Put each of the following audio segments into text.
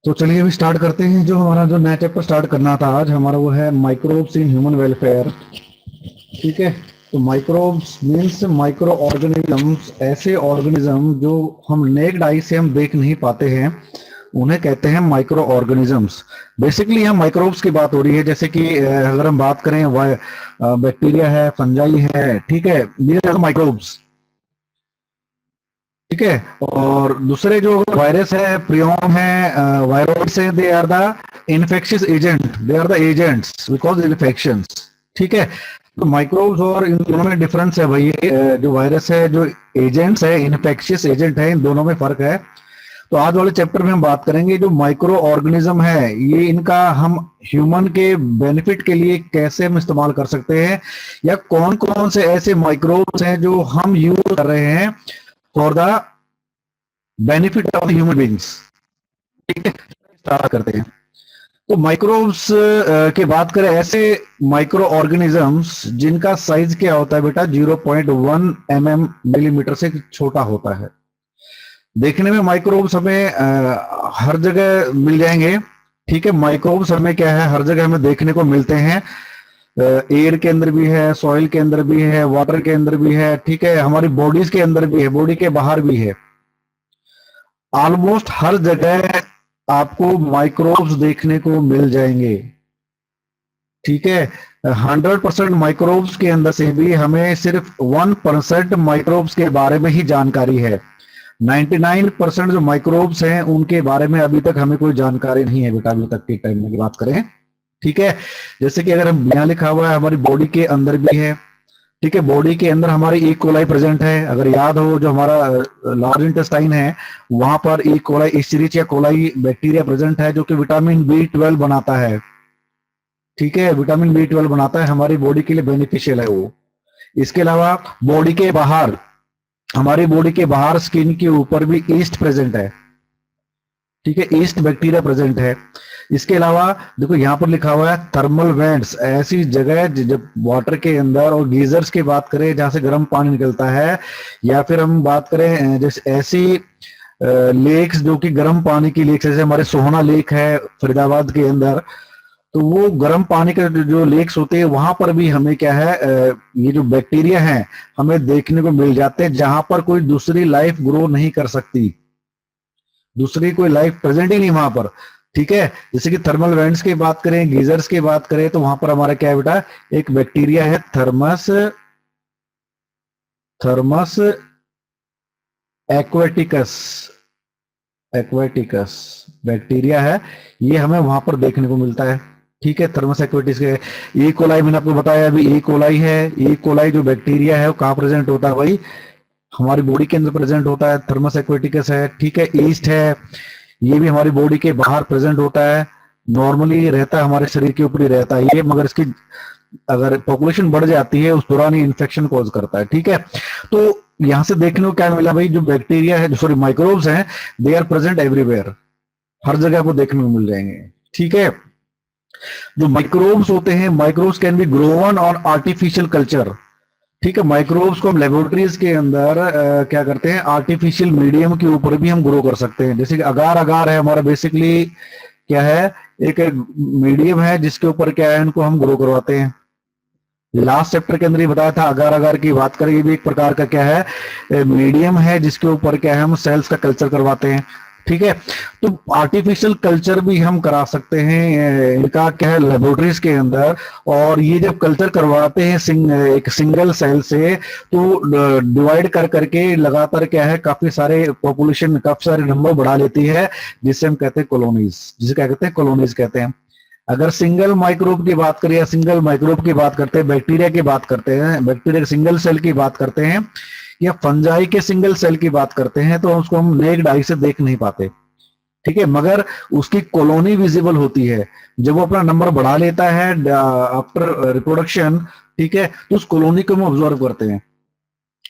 तो चलिए अभी स्टार्ट करते हैं। जो हमारा जो नया चैप्टर स्टार्ट करना था आज हमारा वो है माइक्रोब्स इन ह्यूमन वेलफेयर। ठीक है। तो माइक्रोब्स मीन्स माइक्रो ऑर्गेनिजम्स, ऐसे ऑर्गेनिज्म जो हम नेक्ड आई से हम देख नहीं पाते हैं, उन्हें कहते हैं माइक्रो ऑर्गेनिजम्स। बेसिकली यहाँ माइक्रोब्स की बात हो रही है, जैसे कि अगर हम बात करें बैक्टीरिया है, फंजाई है, ठीक है, ये माइक्रोब्स। ठीक है। और दूसरे जो वायरस है, प्रियन है, वायरस है, they are the infectious agent, they are the agents because infections. ठीक है। तो माइक्रोब्स और इन दोनों में डिफरेंस है भाई। जो वायरस है, जो एजेंट्स है, इन्फेक्शियस एजेंट है, इन दोनों में फर्क है। तो आज वाले चैप्टर में हम बात करेंगे जो माइक्रो ऑर्गेनिज्म है, ये इनका हम ह्यूमन के बेनिफिट के लिए कैसे हम इस्तेमाल कर सकते हैं, या कौन कौन से ऐसे माइक्रोब्स हैं जो हम यूज कर रहे हैं for the benefit of human beings. ठीक है, स्टार्ट करते हैं। तो माइक्रोब्स की बात करें, ऐसे माइक्रो ऑर्गेनिजम्स जिनका साइज क्या होता है बेटा, 0.1 मिलीमीटर से छोटा होता है। देखने में माइक्रोब्स हमें हर जगह मिल जाएंगे। ठीक है, माइक्रोब्स हमें क्या है, हर जगह हमें देखने को मिलते हैं। एयर के अंदर भी है, सॉइल के अंदर भी है, वाटर के अंदर भी है, ठीक है, हमारी बॉडीज के अंदर भी है, बॉडी के बाहर भी है। ऑलमोस्ट हर जगह आपको माइक्रोब्स देखने को मिल जाएंगे। ठीक है। 100% माइक्रोब्स के अंदर से भी हमें सिर्फ 1% माइक्रोब्स के बारे में ही जानकारी है। 99% जो माइक्रोब्स हैं उनके बारे में अभी तक हमें कोई जानकारी नहीं है बेटा, अभी तक के टाइम में की बात करें। ठीक है। जैसे कि अगर हम यहाँ लिखा हुआ है, हमारी बॉडी के अंदर भी है। ठीक है, बॉडी के अंदर हमारी ई कोलाई प्रेजेंट है। अगर याद हो, जो हमारा लार्ज इंटेस्टाइन है, वहां पर E coli, Escherichia coli bacteria present है, जो कि विटामिन B12 बनाता है। ठीक है, विटामिन B12 बनाता है, हमारी बॉडी के लिए बेनिफिशियल है वो। इसके अलावा बॉडी के बाहर, हमारी बॉडी के बाहर स्किन के ऊपर भी ईस्ट प्रेजेंट है। ठीक है, ईस्ट बैक्टीरिया प्रेजेंट है। इसके अलावा देखो यहाँ पर लिखा हुआ है थर्मल वेंट्स, ऐसी जगह जब वाटर के अंदर, और गीजर्स की बात करें जहां से गर्म पानी निकलता है, या फिर हम बात करें जैसे ऐसी लेक्स जो कि गर्म पानी की लेक्स, जैसे हमारे सोहना लेक है फरीदाबाद के अंदर, तो वो गर्म पानी के जो लेक्स होते हैं वहां पर भी हमें क्या है, ये जो बैक्टीरिया है हमें देखने को मिल जाते हैं, जहां पर कोई दूसरी लाइफ ग्रो नहीं कर सकती, दूसरी कोई लाइफ प्रेजेंट ही नहीं वहां पर। ठीक है, जैसे कि थर्मल वेंट्स की बात करें, गीजर्स की बात करें, तो वहां पर हमारा क्या है बेटा, एक बैक्टीरिया है, thermos Thermus aquaticus, aquaticus bacteria है, ये हमें वहां पर देखने को मिलता है। ठीक है, थर्मस एक्वेटिस के। ई कोलाई मैंने आपको बताया अभी, ई कोलाई है। ई कोलाई जो बैक्टीरिया है वो कहाँ प्रेजेंट होता है भाई, हमारी बॉडी के अंदर प्रेजेंट होता है। थर्मस एक्वेटिकस है। ठीक है, ईस्ट है, ये भी हमारी बॉडी के बाहर प्रेजेंट होता है। नॉर्मली रहता है, हमारे शरीर के ऊपर ही रहता है ये, मगर इसकी अगर पॉपुलेशन बढ़ जाती है उस दौरान ही इन्फेक्शन कॉज करता है। ठीक है, तो यहां से देखने को क्या मिला भाई, जो बैक्टीरिया है, जो सॉरी माइक्रोब्स हैं, दे आर प्रेजेंट एवरीवेयर, हर जगह आपको देखने को मिल जाएंगे। ठीक है, जो माइक्रोब्स होते हैं, microbes can be grown on artificial culture. ठीक है, माइक्रोब्स को हम लेबोरेटरीज के अंदर क्या करते हैं, आर्टिफिशियल मीडियम के ऊपर भी हम ग्रो कर सकते हैं। जैसे कि अगार अगार है हमारा, बेसिकली क्या है, एक मीडियम है जिसके ऊपर क्या है, इनको हम ग्रो करवाते हैं। लास्ट चैप्टर के अंदर ही बताया था, अगार अगार की बात करें, ये भी एक प्रकार का क्या है, मीडियम है जिसके ऊपर क्या है, हम सेल्स का कल्चर करवाते हैं। ठीक है, तो आर्टिफिशियल कल्चर भी हम करा सकते हैं, इनका क्या है, लेबोरेटरीज के अंदर। और ये जब कल्चर करवाते हैं एक सिंगल सेल से, तो डिवाइड कर करके लगातार क्या है, काफी सारे पॉपुलेशन, काफी सारे नंबर बढ़ा लेती है, जिसे हम कहते हैं कॉलोनीज, जिसे क्या कहते हैं, कॉलोनीज कहते हैं। अगर सिंगल माइक्रोब की बात करें, या सिंगल माइक्रोब की बात करते हैं, बैक्टीरिया की बात करते हैं, बैक्टीरिया के सिंगल सेल की बात करते हैं, या फंजाई के सिंगल सेल की बात करते हैं, तो उसको हम नेक्ड आई से देख नहीं पाते। ठीक है, मगर उसकी कॉलोनी विजिबल होती है जब वो अपना नंबर बढ़ा लेता है आफ्टर रिप्रोडक्शन। ठीक है, तो उस कॉलोनी को हम ऑब्जर्व करते हैं,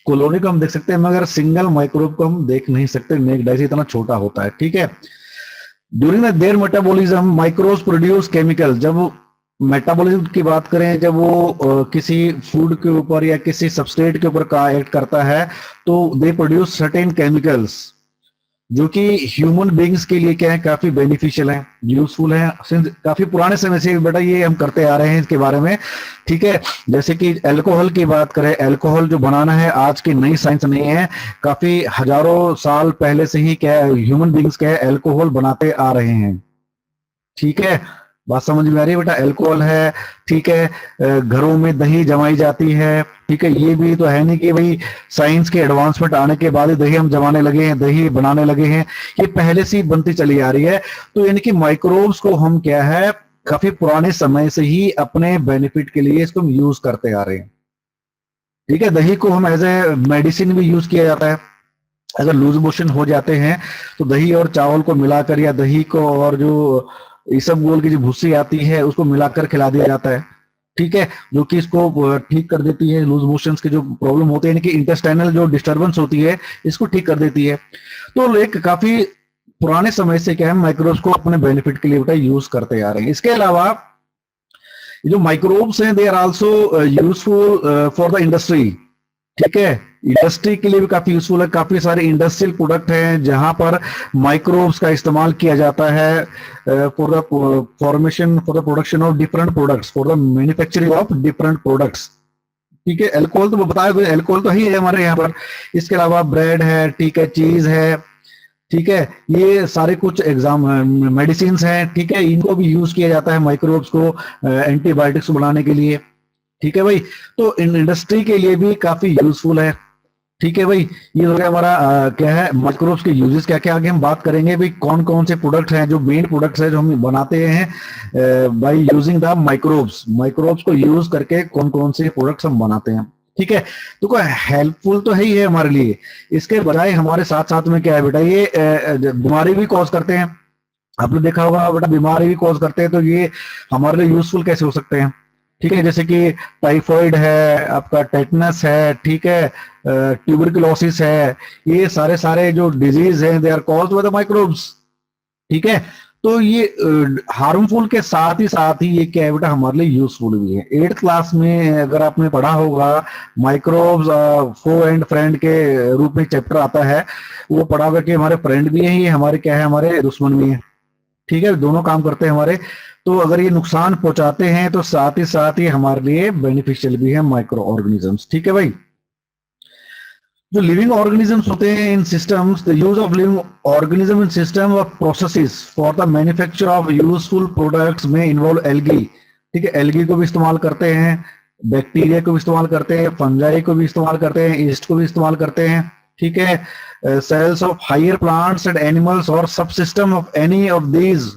कॉलोनी को हम देख सकते हैं, मगर सिंगल माइक्रोब को हम देख नहीं सकते, नेक्ड आई से इतना छोटा होता है। ठीक है, during their metabolism microbes produce chemical, जब मेटाबॉलिज्म की बात करें, जब वो किसी फूड के ऊपर या किसी सबस्ट्रेट के ऊपर का एक्ट करता है, तो दे प्रोड्यूस सर्टेन केमिकल्स जो कि ह्यूमन बींग्स के लिए क्या है, काफी बेनिफिशियल है, यूजफुल है। सिंस काफी पुराने समय से बेटा ये हम करते आ रहे हैं इसके बारे में, ठीक है। जैसे कि अल्कोहल की बात करें, अल्कोहल जो बनाना है आज की नई साइंस नहीं है, काफी हजारों साल पहले से ही क्या है, ह्यूमन बींग्स क्या है, अल्कोहल बनाते आ रहे हैं, ठीक है। बात समझ में आ रही है बेटा? अल्कोहल है, ठीक है। घरों में दही जमाई जाती है, ठीक है। ये भी तो है नहीं कि भाई साइंस के एडवांसमेंट आने के बाद ही दही हम जमाने लगे हैं, दही बनाने लगे हैं, ये पहले से ही बनती चली आ रही है। तो यानी कि माइक्रोब्स को हम क्या है, काफी पुराने समय से ही अपने बेनिफिट के लिए इसको हम यूज करते आ रहे हैं, ठीक है। दही को हम एज ए मेडिसिन भी यूज किया जाता है। अगर लूज मोशन हो जाते हैं तो दही और चावल को मिलाकर, या दही को और जो इसबगोल की जो भूसी आती है उसको मिलाकर खिला दिया जाता है, ठीक है, जो कि इसको ठीक कर देती है, लूज मोशंस के जो प्रॉब्लम होते हैं, यानी कि इंटेस्टाइनल जो डिस्टर्बेंस होती है, इसको ठीक कर देती है। तो एक काफी पुराने समय से क्या है, माइक्रोब्स को अपने बेनिफिट के लिए बेटा यूज करते आ रहे हैं। इसके अलावा जो माइक्रोब्स हैं, they are also useful for the industry, ठीक है। इंडस्ट्री के लिए भी काफी यूजफुल है। काफी सारे इंडस्ट्रियल प्रोडक्ट हैं जहां पर माइक्रोब्स का इस्तेमाल किया जाता है for the formation, for the production of different products, for the manufacturing of different products, ठीक है। अल्कोहल तो बताया, अल्कोहल तो ही है हमारे यहाँ पर। इसके अलावा ब्रेड है, ठीक है, चीज है, ठीक है, ये सारे कुछ एग्जाम मेडिसिन हैं, ठीक है, इनको भी यूज किया जाता है माइक्रोब्स को एंटीबायोटिक्स बनाने के लिए, ठीक है भाई। तो इंडस्ट्री के लिए भी काफी यूजफुल है, ठीक है भाई। ये हो गया हमारा क्या है, माइक्रोब्स के यूजेस क्या क्या। आगे हम बात करेंगे भाई कौन कौन से प्रोडक्ट्स हैं, जो मेन प्रोडक्ट्स हैं जो हम बनाते हैं by using the microbes, microbes को यूज करके कौन कौन से प्रोडक्ट्स हम बनाते हैं, ठीक है। तो कोई हेल्पफुल तो है ही है हमारे लिए। इसके बजाय हमारे साथ साथ में क्या है बेटा, ये बीमारी भी कॉज करते हैं। आपने देखा होगा बेटा, बीमारी भी कॉज करते हैं, तो ये हमारे लिए यूजफुल कैसे हो सकते हैं, ठीक है। जैसे कि टाइफॉइड है, आपका टेटनस है, ठीक है, ट्यूबरकुलोसिस है, ये सारे सारे जो डिजीज हैं, they are caused by the microbes, ठीक है। तो ये हार्मफुल के साथ ही ये क्या है बेटा, हमारे लिए यूजफुल भी है। 8th क्लास में अगर आपने पढ़ा होगा, माइक्रोब्स फो एंड फ्रेंड के रूप में चैप्टर आता है, वो पढ़ा हुआ कि हमारे फ्रेंड भी है, ये हमारे क्या है, हमारे दुश्मन भी है, ठीक है, दोनों काम करते हैं हमारे। तो अगर ये नुकसान पहुंचाते हैं तो साथ ही हमारे लिए बेनिफिशियल भी है माइक्रो ऑर्गेनिजम्स, ठीक है भाई। जो लिविंग ऑर्गेनिजम्स होते हैं in systems, the use of living organism in system of processes for the manufacture of useful products में इन्वॉल्व एल्गी, ठीक है। एल्गी को भी इस्तेमाल करते हैं, बैक्टीरिया को भी इस्तेमाल करते हैं, फंजाई को भी इस्तेमाल करते हैं, ईस्ट को भी इस्तेमाल करते हैं, ठीक है। Cells of higher plants and animals और subsystem of any of these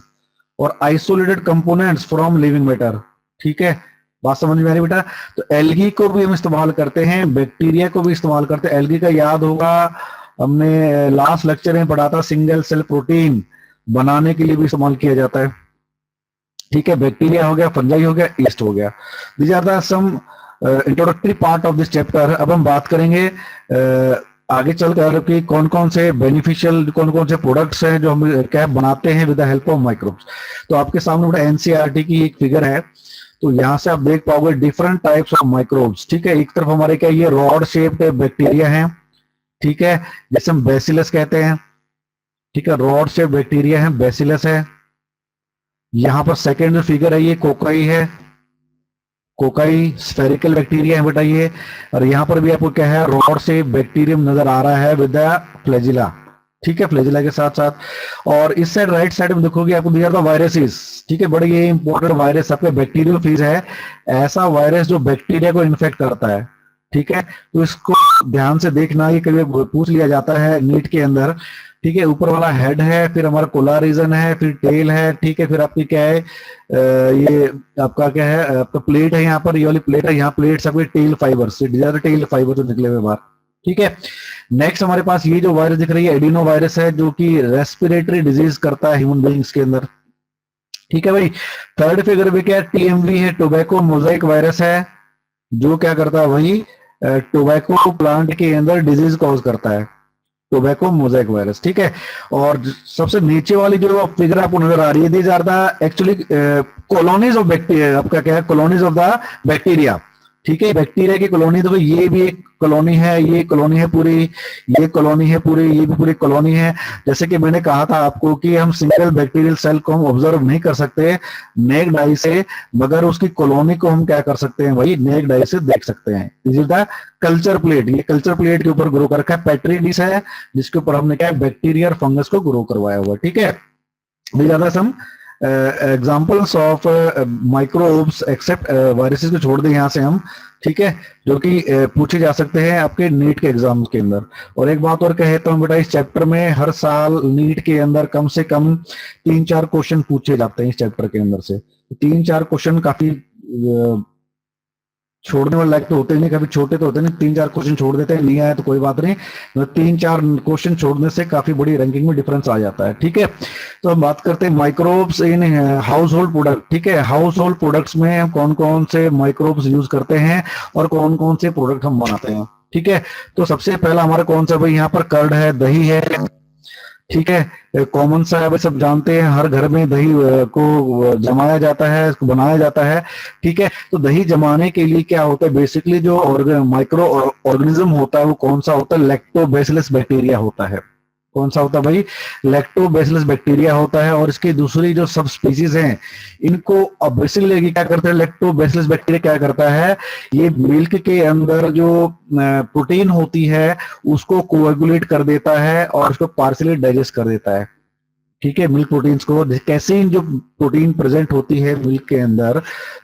और isolated components from living matter, ठीक है। बात समझ में आ रही बेटा? तो एल्गी को भी हम इस्तेमाल करते हैं, बैक्टीरिया को भी इस्तेमाल करते हैं। एल्गी का याद होगा, हमने लास्ट लेक्चर में पढ़ा था, सिंगल सेल प्रोटीन बनाने के लिए भी इस्तेमाल किया जाता है, ठीक है। बैक्टीरिया हो गया, फंजाई हो गया, ईस्ट हो गया। These are the some introductory part of this chapter. अब हम बात करेंगे आगे चलकर कि कौन कौन से बेनिफिशियल, कौन कौन से प्रोडक्ट्स हैं जो हम क्या बनाते हैं with the help of microbes. तो आपके सामने बड़ा एनसीईआरटी की एक फिगर है, तो यहां से आप देख पाओगे डिफरेंट टाइप्स ऑफ माइक्रोब्स, ठीक है। एक तरफ हमारे क्या ये रॉड शेप्ड बैक्टीरिया है, ठीक है, जैसे हम बेसिलस कहते हैं, ठीक है, रॉड शेप्ड बैक्टीरिया है, बेसिलस है। यहां पर सेकेंड जो फिगर है ये कोकाई है, कोकाई स्फेरिकल बैक्टीरिया है बेटा ये। और यहां पर भी आपको क्या है, रॉड से बैक्टीरियम नजर आ रहा है विद द फ्लैजिला, ठीक है, फ्लैजिला के साथ साथ। और इस साइड राइट साइड में देखोगे आपको दिया था वायरसेस, ठीक है, बड़े ये इंपॉर्टेंट वायरस आपके बैक्टीरियोफेज है, ऐसा वायरस जो बैक्टीरिया को इन्फेक्ट करता है, ठीक है। तो इसको ध्यान से देखना, ये कभी पूछ लिया जाता है नीट के अंदर, ठीक है। ऊपर वाला हेड है, फिर हमारा कोला रीजन है, फिर टेल है, ठीक है, फिर आपकी क्या है ये आपका क्या है, आपका प्लेट है, यहाँ पर ये वाली प्लेट है, यहाँ प्लेट आपके टेल फाइबर से, टेल फाइबर जो निकले हुए बाहर, ठीक है। नेक्स्ट हमारे पास ये जो वायरस दिख रही है एडिनो वायरस है, जो कि रेस्पिरेटरी डिजीज करता है ह्यूमन बीइंग्स के अंदर, ठीक है भाई। थर्ड फिगर में क्या है, टीएमवी है, टोबैको मोजाइक वायरस है, जो क्या करता है वही टोबैको प्लांट के अंदर डिजीज कॉज करता है, टोबैको मोजाइक वायरस, ठीक है। और सबसे नीचे वाली जो फिगर आपको नजर आ रही है, these are the actually colonies of bacteria, आपका क्या है, कॉलोनीज ऑफ द बैक्टीरिया, ठीक है। बैक्टीरिया की कॉलोनी, तो ये भी एक कॉलोनी है, ये कॉलोनी है पूरी, ये कॉलोनी है पूरी, ये भी पूरी कॉलोनी है। जैसे कि मैंने कहा था आपको कि हम सिंगल बैक्टीरियल सेल को हम ऑब्जर्व नहीं कर सकते नेक्ड आई से, मगर उसकी कॉलोनी को हम क्या कर सकते हैं भाई, नेक्ड आई से देख सकते हैं। This is the culture plate, ये कल्चर प्लेट के ऊपर ग्रो कर रखा है, पेट्री डिश है जिसके ऊपर हमने क्या है, बैक्टीरिया और फंगस को ग्रो करवाया हुआ, ठीक है। ज्यादा some examples of microbes except viruses को छोड़ दें यहाँ से हम, ठीक है, जो कि पूछे जा सकते हैं आपके नीट के एग्जाम के अंदर। और एक बात और कहे तो बेटा, इस चैप्टर में हर साल नीट के अंदर कम से कम 3-4 क्वेश्चन पूछे जाते हैं इस चैप्टर के अंदर से। 3-4 क्वेश्चन काफी छोड़ने वाले लायक तो होते नहीं, कभी छोटे तो होते नहीं, 3-4 क्वेश्चन छोड़ देते हैं, नहीं आया तो कोई बात नहीं, 3-4 क्वेश्चन छोड़ने से काफी बड़ी रैंकिंग में डिफरेंस आ जाता है, ठीक है। तो हम बात करते हैं microbes in house hold product, ठीक है। हाउस होल्ड प्रोडक्ट्स में हम कौन कौन से माइक्रोब्स यूज करते हैं और कौन कौन से प्रोडक्ट हम बनाते हैं, ठीक है। तो सबसे पहला हमारा कौन सा भाई, यहाँ पर कर्ड है, दही है, ठीक है, कॉमन सा है, सब जानते हैं, हर घर में दही को जमाया जाता है, इसको बनाया जाता है, ठीक है। तो दही जमाने के लिए क्या होता है, बेसिकली जो माइक्रो ऑर्गेनिज्म होता है वो कौन सा होता है, लैक्टोबैसिलस बैक्टीरिया होता है। कौन सा होता है भाई, लैक्टोबैसिलस बैक्टीरिया होता है। और इसकी दूसरी जो सब स्पीसीज हैं, इनको अब बेसिकली क्या करते हैं, लैक्टोबैसिलस बैक्टीरिया क्या करता है, ये मिल्क के अंदर जो प्रोटीन होती है उसको कोएगुलेट कर देता है और उसको पार्शियली डाइजेस्ट कर देता है, ठीक है। मिल्क प्रोटीन्स को, कैसीन जो प्रोटीन प्रेजेंट होती है मिल्क के अंदर,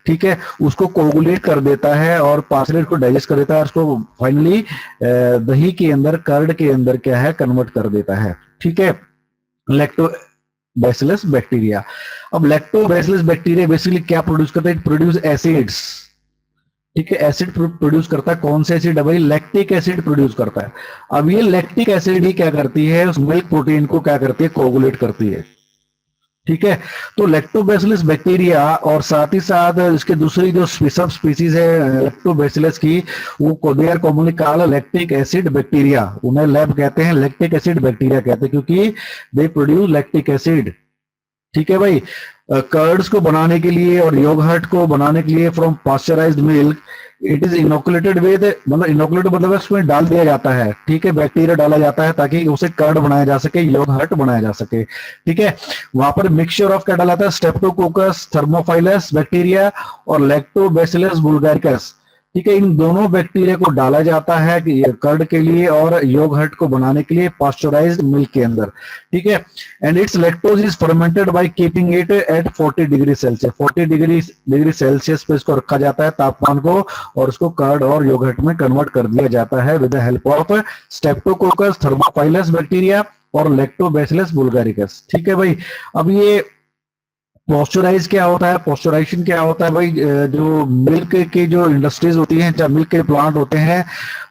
ठीक है, उसको कोगुलेट कर देता है और पार्शियली को डाइजेस्ट कर देता है, उसको फाइनली दही के अंदर, कर्ड के अंदर क्या है, कन्वर्ट कर देता है, ठीक है, लैक्टोबैसिलस बैक्टीरिया। अब लैक्टोबैसिलस बैक्टीरिया बेसिकली क्या प्रोड्यूस करता है, प्रोड्यूस एसिड्स, ठीक है। एसिड प्रोड्यूस करता है, कौन से एसिड है भाई, लैक्टिक एसिड प्रोड्यूस करता है। अब ये लैक्टिक एसिड ही क्या करती है, उस मिल्क प्रोटीन को क्या करती है, कोगुलेट करती है, ठीक है। तो लैक्टोबैसिलस बैक्टीरिया और साथ ही साथ इसके दूसरी जो सब स्पीसीज है लैक्टोबैसिलस की, वो they are commonly called lactic acid bacteria, उन्हें लैब कहते हैं, लैक्टिक एसिड बैक्टीरिया कहते हैं, क्योंकि दे प्रोड्यूस लैक्टिक एसिड, ठीक है भाई। कर्ड्स को बनाने के लिए और योगर्ट को बनाने के लिए from pasteurised milk, it is inoculated with, मतलब इनोकुलेटेड मतलब उसमें डाल दिया जाता है, ठीक है, बैक्टीरिया डाला जाता है ताकि उसे कर्ड बनाया जा सके, योगर्ट बनाया जा सके, ठीक है। वहां पर मिक्सचर ऑफ क्या डाला था, स्टेप्टोकोकस थर्मोफाइलस बैक्टीरिया और लैक्टोबैसिलस बुल्गारिकस, ठीक है। इन दोनों बैक्टीरिया को डाला जाता है कर्ड के लिए और योगर्ट को बनाने के लिए पास्चराइज्ड मिल्क के अंदर, ठीक है। And it's lactose is fermented by keeping it at 40 degree Celsius, 40 degree Celsius पे इसको रखा जाता है तापमान को, और उसको कर्ड और योगर्ट में कन्वर्ट कर दिया जाता है with the help of Streptococcus thermophilus bacteria और लैक्टोबैसिलस बुल्गारिकस, ठीक है भाई। अब ये पॉस्चराइज क्या होता है, पॉस्चराइजेशन क्या होता है भाई, जो मिल्क की जो इंडस्ट्रीज होती हैं, जब मिल्क के प्लांट होते हैं,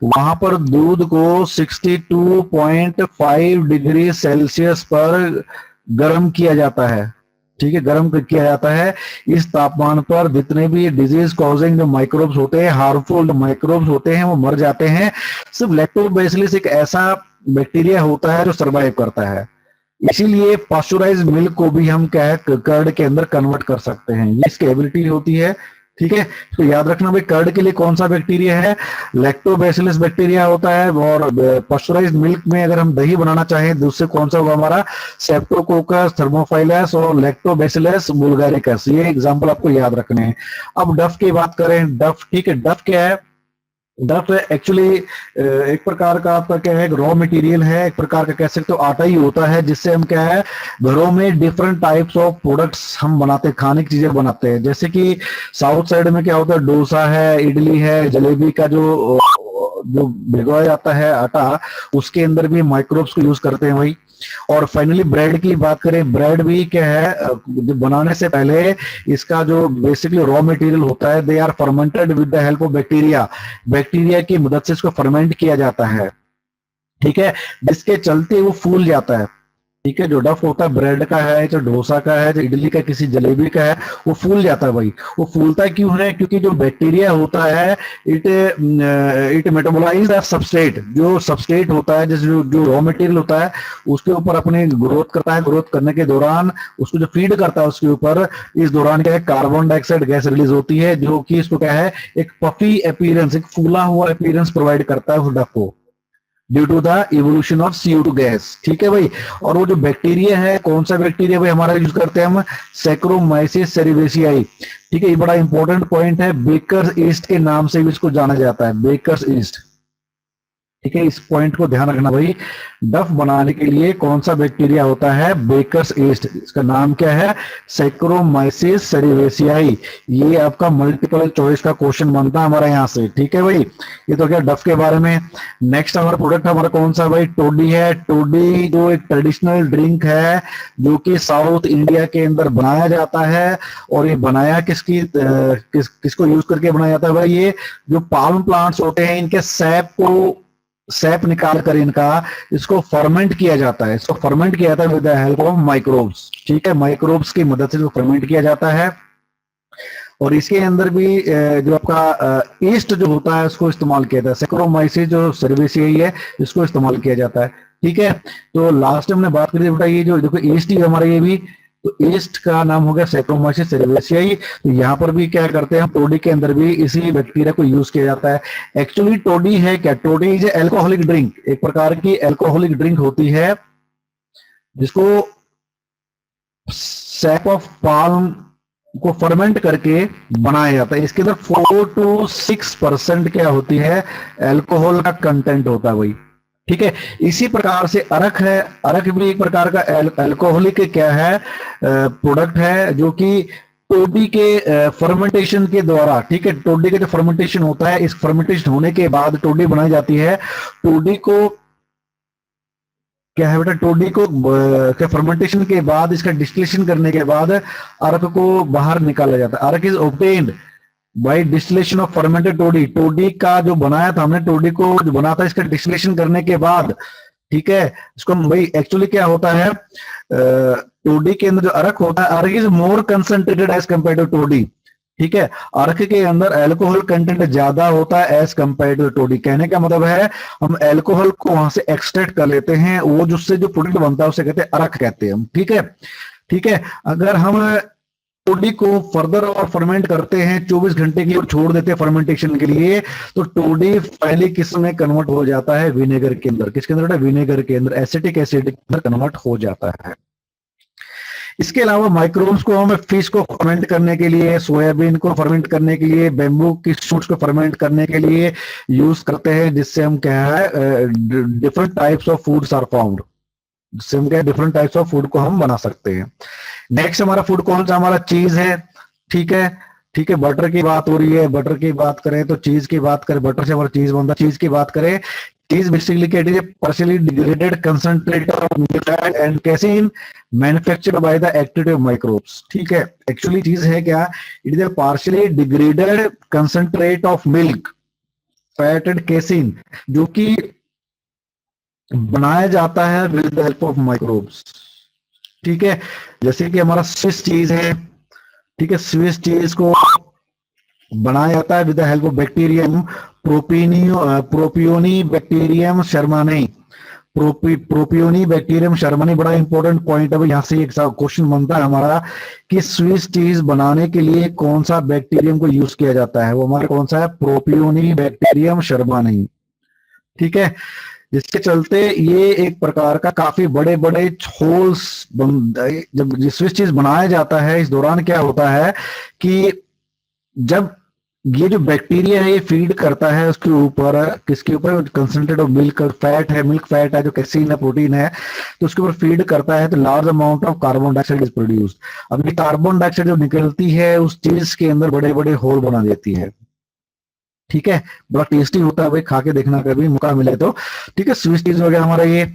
वहां पर दूध को 62.5 डिग्री सेल्सियस पर गर्म किया जाता है, ठीक है, गर्म किया जाता है। इस तापमान पर जितने भी डिजीज कॉजिंग जो माइक्रोब्स होते हैं, हार्मफुल माइक्रोब्स होते हैं, वो मर जाते हैं। सिर्फ लैक्टोबैसिलस एक ऐसा बैक्टीरिया होता है जो सर्वाइव करता है, इसीलिए पास्चराइज मिल्क को भी हम क्या है, कर्ड के अंदर कन्वर्ट कर सकते हैं, ये इसकी एबिलिटी होती है, ठीक है। तो याद रखना भाई, कर्ड के लिए कौन सा बैक्टीरिया है, लैक्टोबैसिलस बैक्टीरिया होता है। और पास्चराइज्ड मिल्क में अगर हम दही बनाना चाहें, दूध से कौन सा होगा हमारा, स्टेप्टोकोकस थर्मोफाइलस और लैक्टोबैसिलस बुल्गारिकस, ये एग्जांपल आपको याद रखने हैं। अब डफ की बात करें, डफ, ठीक है, डफ क्या है, डफ एक्चुअली एक प्रकार का आपका क्या है, रॉ मटेरियल है, एक प्रकार का कह सकते हो आटा ही होता है, जिससे हम क्या है, घरों में डिफरेंट टाइप्स ऑफ प्रोडक्ट्स हम बनाते हैं, खाने की चीजें बनाते हैं। जैसे कि साउथ साइड में क्या होता है, डोसा है, इडली है, जलेबी का जो भिगोया जाता है आटा, उसके अंदर भी माइक्रोब्स को यूज करते हैं भाई। और फाइनली ब्रेड की बात करें, ब्रेड भी क्या है, बनाने से पहले इसका जो बेसिकली रॉ मटेरियल होता है, they are fermented with the help of bacteria, bacteria की मदद से इसको फर्मेंट किया जाता है, ठीक है, जिसके चलते वो फूल जाता है, ठीक है, जो डफ होता है ब्रेड का है, चाहे डोसा का है, चाहे इडली का, किसी जलेबी का है, वो फूल जाता है भाई। वो फूलता क्यों है? क्योंकि जो बैक्टीरिया होता है, it it metabolise the substrate. जो सबस्ट्रेट होता है, जैसे जो रॉ मटेरियल होता है, उसके ऊपर अपने ग्रोथ करता है। ग्रोथ करने के दौरान उसको जो फीड करता है उसके ऊपर, इस दौरान क्या है, कार्बन डाइऑक्साइड गैस रिलीज होती है, जो कि इसको क्या है, एक पफी अपीयरेंस, एक फूला हुआ अपीयरेंस प्रोवाइड करता है उस डफ को, due to the evolution of CO2 gas. ठीक है भाई। और वो जो बैक्टीरिया है, कौन सा बैक्टीरिया भाई हमारा यूज करते हैं हम? सैक्रोमाइसिस सेरेवेसियाई। ठीक है, ये बड़ा इंपॉर्टेंट पॉइंट है। बेकर्स ईस्ट के नाम से भी इसको जाना जाता है, बेकर्स ईस्ट। ठीक है, इस पॉइंट को ध्यान रखना भाई। डफ बनाने के लिए कौन सा बैक्टीरिया होता है? Baker's yeast. इसका नाम क्या है? Saccharomyces cerevisiae. ये आपका मल्टीपल चॉइस का क्वेश्चन बनता है हमारा यहाँ से। ठीक है भाई, ये तो क्या डफ के बारे में। नेक्स्ट हमारा प्रोडक्ट हमारा कौन सा भाई? टोडी है। टोडी जो एक ट्रेडिशनल ड्रिंक है, जो कि साउथ इंडिया के अंदर बनाया जाता है। और ये बनाया किसको यूज करके बनाया जाता है भाई? ये जो पाल्म प्लांट्स होते हैं, इनके सैप निकाल कर इनका, इसको फर्मेंट किया जाता है। इसको फर्मेंट किया जाता है with the help of microbes. ठीक है, माइक्रोब्स की मदद से इसको फर्मेंट किया जाता है। और इसके अंदर भी जो आपका ईस्ट जो होता है, उसको इस्तेमाल किया जाता है। सैक्रोमाइसिस जो सर्विसियाई है, इसको इस्तेमाल किया जाता है। ठीक है, तो लास्ट हमने बात करी बेटा, ये जो देखो ईस्ट ही हमारा, ये भी तो ईस्ट का नाम हो गया सैक्रोमाइसिस सेरेवेसियाई। तो यहाँ पर भी क्या करते हैं, टोडी के अंदर भी इसी बैक्टीरिया को यूज किया जाता है। एक्चुअली टोडी है क्या? टोडी इज एल्कोहलिक ड्रिंक, एक प्रकार की एल्कोहलिक ड्रिंक होती है, जिसको सैप ऑफ पाल्म को फर्मेंट करके बनाया जाता है। इसके अंदर 4 to 6% क्या होती है? एल्कोहल का कंटेंट होता है भाई। ठीक है, इसी प्रकार से अरक है। अरक भी एक प्रकार का अल्कोहलिक क्या है, प्रोडक्ट है, जो कि टोडी के फर्मेंटेशन के द्वारा, ठीक है, टोडी का जो फर्मेंटेशन होता है, इस फर्मेंटेशन होने के बाद टोडी बनाई जाती है। टोडी को क्या है बेटा, टोडी को के फर्मेंटेशन के बाद, इसका डिस्टिलेशन करने के बाद अरक को बाहर निकाला जाता है। Arrack is obtained by distillation of fermented toddy. Toddy का जो बनाया था हमने, टोडी को जो बना था, इसका डिस्टिलेशन करने के बाद, ठीक है, इसको भाई एक्चुअली क्या होता है, टोडी के अंदर जो अरक होता है, arrack is more concentrated as compare to toddy. ठीक है, अरक के अंदर अल्कोहल कंटेंट ज्यादा होता है एज कंपेयर टू टोडी। कहने का मतलब है, हम अल्कोहल को वहां से एक्सट्रैक्ट कर लेते हैं, वो जिससे जो प्रोडक्ट बनता है उसे कहते हैं अरक कहते हैं हम। ठीक है, ठीक है। अगर हम टोडी को फर्दर और फर्मेंट करते हैं, 24 घंटे के लिए छोड़ देते हैं फर्मेंटेशन के लिए, तो टोडी पहले किस में कन्वर्ट हो जाता है? विनेगर के अंदर। किसके अंदर? विनेगर के अंदर, एसिटिक एसिड के अंदर कन्वर्ट हो जाता है। इसके अलावा माइक्रोब्स को हम फिश को फर्मेंट करने के लिए, सोयाबीन को फर्मेंट करने के लिए, बेम्बू की शूट्स को फर्मेंट करने के लिए यूज करते हैं, जिससे हम क्या है, different types of foods are found, जिससे हम क्या डिफरेंट टाइप्स ऑफ फूड को हम बना सकते हैं। नेक्स्ट हमारा फूड कौन सा? हमारा चीज है। ठीक है, ठीक है, बटर की बात हो रही है। बटर की बात करें तो चीज की बात करें, बटर से हमारा चीज बनता है। चीज की बात करें, चीज बेसिकली क्या है? Partially degraded concentrate of milk and casein manufactured by the activity of microbes. ठीक है, एक्चुअली चीज है क्या? It is a partially degraded concentrate of milk fat and casein, जो कि बनाया जाता है with the help of microbes. ठीक है, जैसे कि हमारा स्विस चीज है। ठीक है, स्विस चीज को बनाया जाता है with the help of bacterium Propionibacterium shermanii. Propionibacterium shermanii बड़ा इंपॉर्टेंट पॉइंट है। यहां से एक क्वेश्चन बनता है हमारा कि स्विस चीज बनाने के लिए कौन सा बैक्टीरियम को यूज किया जाता है? वो हमारा कौन सा है? Propionibacterium shermanii. ठीक है, जिसके चलते ये एक प्रकार का काफी बड़े बड़े होल्स, जब स्विस चीज बनाया जाता है, इस दौरान क्या होता है कि जब ये जो बैक्टीरिया है, ये फीड करता है उसके ऊपर, किसके ऊपर? कंसंट्रेट ऑफ मिल्क फैट है, मिल्क फैट है, जो कैसीन है, प्रोटीन है, तो उसके ऊपर फीड करता है, तो large amount of carbon dioxide is produced. अब ये कार्बन डाइऑक्साइड जो निकलती है, उस चीज के अंदर बड़े बड़े होल बना देती है। ठीक है, बड़ा टेस्टी होता है भाई, खा के देखना कभी मौका मिले तो। ठीक है, स्विस चीज हो गया हमारा ये।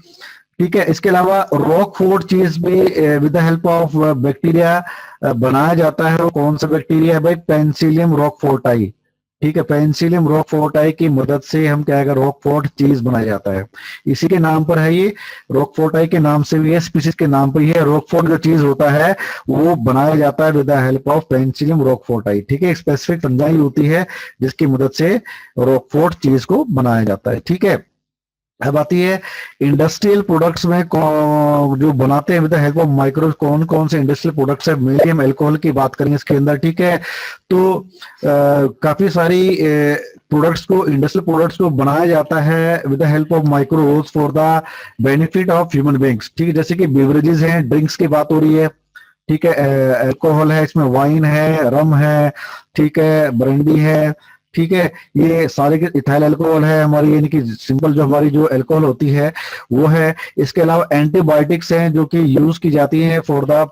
ठीक है, इसके अलावा रॉकफोर्ट चीज भी with the help of bacteria बनाया जाता है। वो कौन सा बैक्टीरिया है भाई? Penicillium roqueforti. ठीक है, पेंसिलियम रॉकफोर्टाई की मदद से हम क्या है, रॉकफोर्ट चीज बनाया जाता है, इसी के नाम पर है ये, रॉकफोर्टाई के नाम से भी है, स्पीसीज के नाम पर ही है। रॉकफोर्ट जो चीज होता है वो बनाया जाता है with the help of Penicillium roqueforti. ठीक है, स्पेसिफिक फंजाई होती है जिसकी मदद से रॉकफोर्ट चीज को बनाया जाता है। ठीक है, अब आती है इंडस्ट्रियल प्रोडक्ट्स में जो बनाते हैं with the help of micro, कौन कौन से इंडस्ट्रियल प्रोडक्ट्स है। मीडियम अल्कोहल की बात करेंगे इसके अंदर। ठीक है, तो काफी सारी प्रोडक्ट्स को, इंडस्ट्रियल प्रोडक्ट्स को बनाया जाता है with the help of microbes for the benefit of human beings. ठीक है, जैसे कि बेवरेजेस हैं, ड्रिंक्स की बात हो रही है। ठीक है, अल्कोहल है, इसमें वाइन है, रम है, ठीक है, ब्रांडी है। ठीक है, ये सारे के इथाइल अल्कोहल है हमारी, यानी कि सिंपल जो हमारी जो अल्कोहल होती है वो है। इसके अलावा एंटीबायोटिक्स हैं जो कि यूज की जाती हैं for the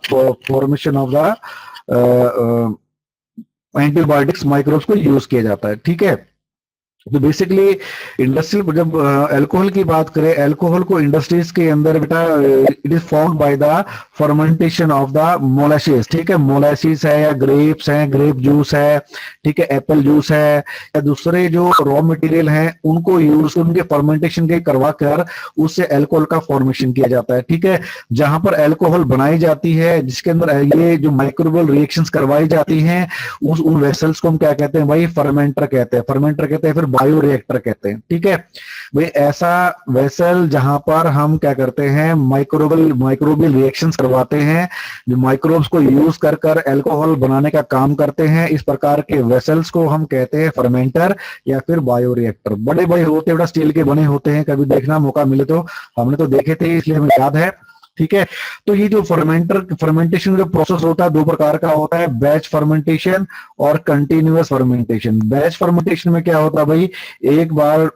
formation of the antibiotics, microbes को यूज किया जाता है। ठीक है, तो बेसिकली इंडस्ट्रियल, जब अल्कोहल की बात करें, अल्कोहल को इंडस्ट्रीज के अंदर बेटा it is formed by the fermentation of the molasses. ठीक है, मोलासिस है या ग्रेप्स हैं, ग्रेप जूस है, ठीक है, एप्पल जूस है, या दूसरे जो रॉ मटेरियल हैं उनको यूज, उनके फर्मेंटेशन के करवा कर उससे अल्कोहल का फॉर्मेशन किया जाता है। ठीक है, जहां पर अल्कोहल बनाई जाती है, जिसके अंदर ये जो माइक्रोबियल रिएक्शंस करवाई जाती हैं, उन वेसल्स को हम क्या कहते हैं भाई, फर्मेंटर कहते हैं। फर्मेंटर कहते हैं, फिर बायो रिएक्टर कहते हैं। ठीक है भाई, ऐसा वेसल जहां पर हम क्या करते हैं, माइक्रोबियल रिएक्शंस करवाते हैं, जो माइक्रोब्स को यूज कर कर अल्कोहल बनाने का काम करते हैं, इस प्रकार के वेसल्स को हम कहते हैं फर्मेंटर या फिर बायो रिएक्टर। बड़े बड़े होते हैं, स्टील के बने होते हैं, कभी देखना मौका मिले तो, हमने तो देखे थे इसलिए हमें याद है। ठीक है, तो ये जो फर्मेंटेशन जो प्रोसेस होता है दो प्रकार का होता है, बैच फर्मेंटेशन और कंटिन्यूअस फर्मेंटेशन। बैच फर्मेंटेशन में क्या होता है भाई, एक बार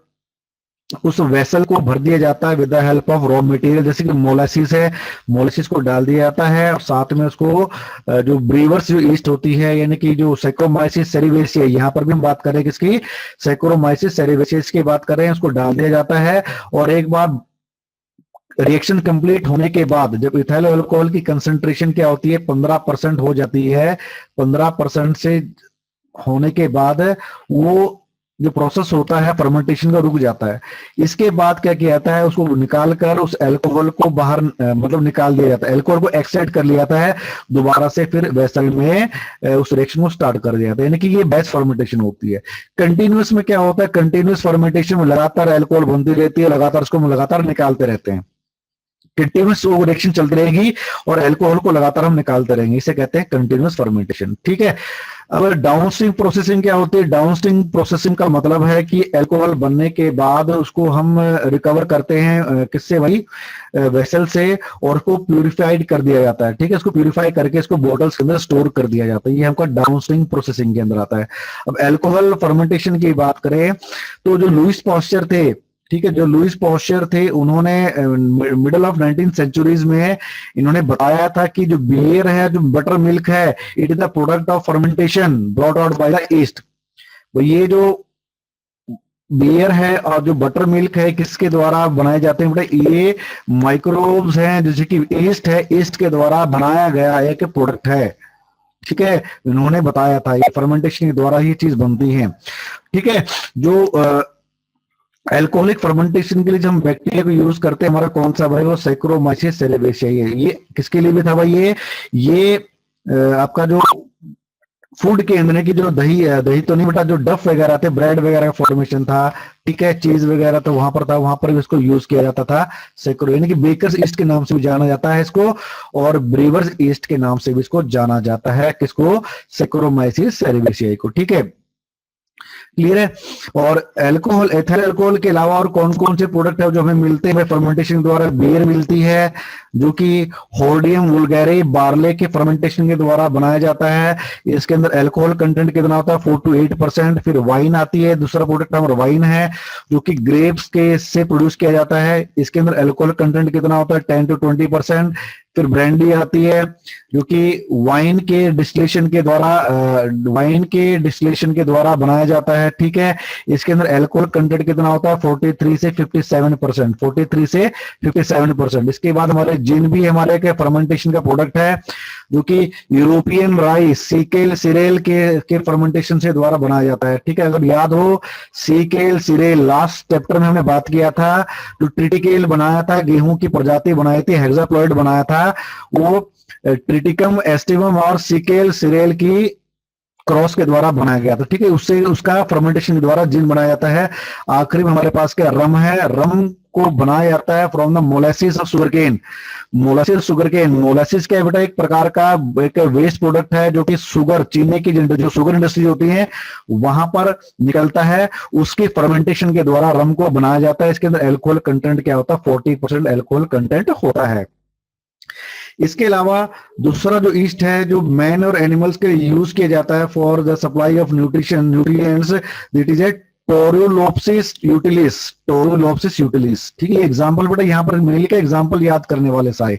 उस वेसल को भर दिया जाता है with the help of raw material, जैसे कि मोलासिस है, मोलासिस को डाल दिया जाता है और साथ में उसको जो ब्रीवर्स जो ईस्ट होती है, यानी कि जो सैक्रोमाइसिस सेरिवेसिया, यहाँ पर भी हम बात करें किसकी, सैक्रोमाइसिस सेरिवेसियस की बात कर रहे हैं, उसको डाल दिया जाता है। और एक बार रिएक्शन कंप्लीट होने के बाद जब इथाइल अल्कोहल की कंसंट्रेशन क्या होती है, 15% हो जाती है, 15% से होने के बाद वो जो प्रोसेस होता है फर्मेंटेशन का रुक जाता है। इसके बाद क्या किया जाता है, उसको निकाल कर उस अल्कोहल को बाहर मतलब निकाल दिया जाता है, अल्कोहल को एक्सट्रैक्ट कर लिया जाता है, दोबारा से फिर वेसल में उस रिएक्शन को स्टार्ट कर दिया जाता है, यानी कि ये बैच फर्मेंटेशन होती है। कंटिन्यूअस में क्या होता है, कंटिन्यूअस फर्मेंटेशन में लगातार अल्कोहल बनती रहती है, लगातार उसको लगातार निकालते रहते हैं, कंटिन्यूअस वो रिएक्शन चलती रहेगी और अल्कोहल को लगातार हम निकालते रहेंगे, इसे कहते हैं कंटिन्यूअस फर्मेंटेशन। ठीक है, अब डाउनस्ट्रीम प्रोसेसिंग क्या होती है, डाउनस्ट्रीम प्रोसेसिंग का मतलब है कि अल्कोहल बनने के बाद उसको हम रिकवर करते हैं किससे भाई, वेसल से, और उसको प्यूरिफाइड कर दिया जाता है। ठीक है, इसको प्यूरिफाई करके इसको बोटल्स के अंदर स्टोर कर दिया जाता है, ये हमका डाउनस्ट्रीम प्रोसेसिंग के अंदर आता है। अब अल्कोहल फर्मेंटेशन की बात करें तो जो लुईस पास्चर थे, ठीक है, जो लुईस पास्चर थे, उन्होंने मिडल ऑफ 19th सेंचुरीज में इन्होंने बताया था कि जो बियर है, जो बटर मिल्क है, it is the product of fermentation brought out by the east. तो ये जो बियर है और जो बटर मिल्क है, किसके द्वारा बनाए जाते हैं बेटा, ये माइक्रोब्स हैं, जैसे कि ईस्ट है, ईस्ट के द्वारा बनाया गया एक प्रोडक्ट है। ठीक है, इन्होंने बताया था ये फर्मेंटेशन के द्वारा ही चीज बनती है। ठीक है, जो अल्कोहलिक फर्मेंटेशन के लिए जो हम बैक्टीरिया को यूज करते हैं, हमारा कौन सा भाई, वो सैक्रोमाइसिस सेरेवेसिया। ये किसके लिए भी था भाई, ये आपका जो फूड के अंदर की जो दही दही तो नहीं बेटा, जो डफ वगैरह थे, ब्रेड वगैरह का फॉर्मेशन था, ठीक है, चीज वगैरह तो वहां पर था, वहां पर भी इसको यूज किया जाता था सैक्रो, यानी कि बेकर्स ईस्ट के नाम से भी जाना जाता है इसको, और ब्रीवर्स ईस्ट के नाम से भी इसको जाना जाता है, किसको, सैक्रोमाइसिस सेरेवेसिया को। ठीक है, क्लियर है। और अल्कोहल, एथाइल अल्कोहल के अलावा और कौन कौन से प्रोडक्ट है जो हमें मिलते हैं फर्मेंटेशन द्वारा, बियर मिलती है जो कि होर्डियम वुल्गैरे बार्ले के फर्मेंटेशन के द्वारा बनाया जाता है, इसके अंदर अल्कोहल कंटेंट कितना होता है, 4 to 8%। फिर वाइन आती है, दूसरा प्रोडक्ट हमारा वाइन है जो कि ग्रेप्स के से प्रोड्यूस किया जाता है, इसके अंदर अल्कोहल कंटेंट कितना होता है, 10 to 20%। फिर ब्रांडी आती है जो कि वाइन के डिस्टिलेशन के द्वारा बनाया जाता है, ठीक है। इसके अंदर अल्कोहल कंटेंट कितना होता है, 43 से 57%, 43 से 57%। इसके बाद हमारे जिन भी हमारे के फर्मेंटेशन का प्रोडक्ट है, जो कि यूरोपियन राइस सीकेल सिरेल के फर्मेंटेशन से द्वारा बनाया जाता है, ठीक है। अगर याद हो, सीकेल सिरेल लास्ट चैप्टर में हमने बात किया था, जो ट्रिटिकेल बनाया था, गेहूं की प्रजाति बनाई थी, हेक्साप्लॉइड बनाया था, वो ट्रिटिकम एस्टिवम और सीकेल सिरेल की क्रॉस के द्वारा बनाया गया था, ठीक है। उससे उसका फर्मेंटेशन के द्वारा जिन बनाया जाता है। आखिरी में हमारे पास क्या रम है, रम को बनाया जाता है from the molasses of sugarcane. Molasses क्या बेटा, एक प्रकार का एक वेस्ट प्रोडक्ट है जो कि शुगर, चीनी की जो शुगर इंडस्ट्री होती है वहां पर निकलता है, उसके फर्मेंटेशन के द्वारा रम को बनाया जाता है। इसके अंदर अल्कोहल कंटेंट क्या होता है, 40% अल्कोहल कंटेंट होता है। इसके अलावा दूसरा जो ईस्ट है, जो मैन और एनिमल्स के लिए यूज किया जाता है for the supply of nutrients, that is a Torulopsis utilis, ठीक है। एग्जांपल बेटा यहाँ पर मेल का एग्जांपल याद करने वाले सारे,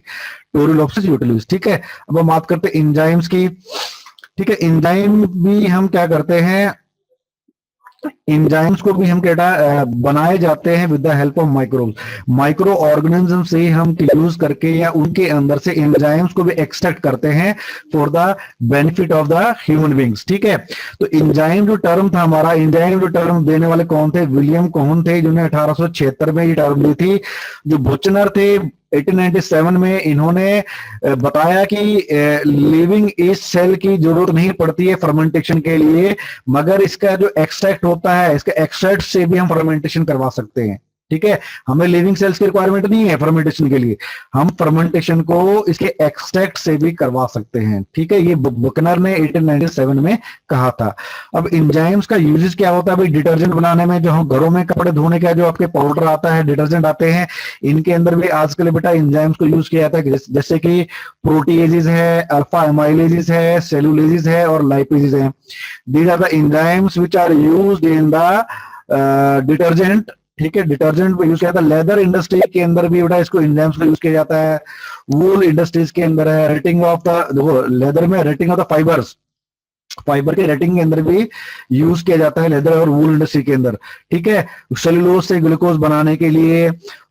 टोरियोलॉप्सिस यूटिलिस, ठीक है। अब हम बात करते हैं एंजाइम्स की, ठीक है। एंजाइम भी हम क्या करते हैं, एंजाइम्स को भी हम क्या बनाए जाते हैं with the help of micro organism से हम यूज करके या उनके अंदर से एंजाइम्स को भी एक्सट्रैक्ट करते हैं for the benefit of the human beings, ठीक है। तो एंजाइम जो टर्म था हमारा, एंजाइम जो टर्म देने वाले कौन थे, विलियम कोहन थे, जिन्होंने 1876 में ये टर्म दी थी। जो बुचनर थे 1897 में, इन्होंने बताया कि लिविंग ईस्ट सेल की जरूरत नहीं पड़ती है फर्मेंटेशन के लिए, मगर इसका जो एक्सट्रैक्ट होता है, इसके एक्सट्रैक्ट से भी हम फर्मेंटेशन करवा सकते हैं, ठीक है। हमें लिविंग सेल्स की रिक्वायरमेंट नहीं है फर्मेंटेशन के लिए, हम फर्मेंटेशन को इसके एक्सट्रैक्ट से भी करवा सकते हैं, ठीक है। ये बुकनर ने 1897 में कहा था। अब एंजाइम्स का यूजेस क्या होता है भाई, डिटर्जेंट बनाने में, जो हम घरों में कपड़े धोने का जो आपके पाउडर आता है, डिटर्जेंट आते हैं, इनके अंदर भी आजकल बेटा एंजाइम्स को यूज किया जाता है, जैसे कि प्रोटीएजेस है, अल्फा एमाइलेजेस है, सेलुलेजेस है और लाइपेजेस है। These are the enzymes which are used in the detergent, ठीक है। डिटर्जेंट पे यूज किया जाता है। लेदर इंडस्ट्री के अंदर भी बेटा इसको एंजाइम्स को यूज किया जाता है। वूल इंडस्ट्रीज के अंदर है, रेटिंग ऑफ द, देखो लेदर में rating of the fibres, fibre के रेटिंग के अंदर भी यूज किया जाता है लेदर और वूल इंडस्ट्री के अंदर, ठीक है। सेलुलोज से ग्लूकोज बनाने के लिए,